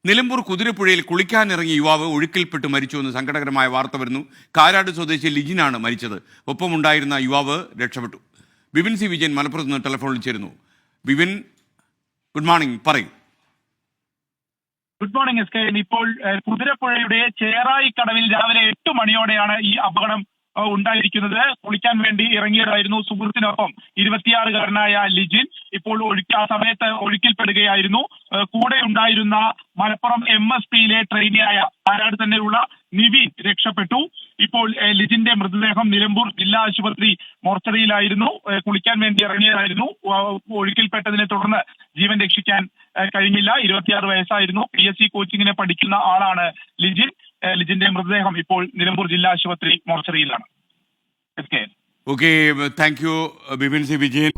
നിലമ്പൂർ കുതിരപ്പുഴയിൽ കുളിക്കാനിറങ്ങിയ യുവാവ് ഒഴുക്കിൽപ്പെട്ട് മരിച്ചുവെന്ന് സങ്കടകരമായ വാർത്ത വരുന്നു. കാരാട് സ്വദേശി ലിജിനാണ് മരിച്ചത്. ഒപ്പമുണ്ടായിരുന്ന യുവാവ് രക്ഷപ്പെട്ടു. ബിപിൻ സി വിജയൻ മലപ്പുറത്ത് നിന്ന് ടെലിഫോണിൽ ചേരുന്നു. ബിപിൻ, ഗുഡ് മോർണിംഗ്, പറയൂ. Good morning S K. ഇപ്പോൾ കുതിരപ്പുഴയുടെ ചേറായി കടവിൽ രാവിലെ 8 മണിയോടെയാണ് ഈ അപകടം ഉണ്ടായിരിക്കുന്നത്. കുളിക്കാൻ വേണ്ടി ഇറങ്ങിയതായിരുന്നു സുഹൃത്തിനൊപ്പം 26-കാരനായ ലിജിൻ. ഇപ്പോൾ ആ സമയത്ത് ഒഴുക്കിൽപ്പെടുകയായിരുന്നു. കൂടെ ഉണ്ടായിരുന്ന മലപ്പുറം MSPയിലെ ട്രെയിനിയായ ആരാട് തന്നെയുള്ള നിവിൻ രക്ഷപ്പെട്ടു. ഇപ്പോൾ ലിജിന്റെ മൃതദേഹം നിലമ്പൂർ ജില്ലാ ആശുപത്രി മോർച്ചറിയിലായിരുന്നു. കുളിക്കാൻ വേണ്ടി ഇറങ്ങിയതായിരുന്നു. ഒഴുക്കിൽപ്പെട്ടതിനെ തുടർന്ന് ജീവൻ രക്ഷിക്കാൻ കഴിഞ്ഞില്ല. 26 വയസ്സായിരുന്നു. PSC കോച്ചിങ്ങിനെ പഠിക്കുന്ന ആളാണ് ലിജിൻ. ലിജിന്റെ മൃതദേഹം ഇപ്പോൾ നിലമ്പൂർ ജില്ലാ ആശുപത്രി മോർച്ചറിയിലാണ്. Okay, thank you Bipin C Vijayan.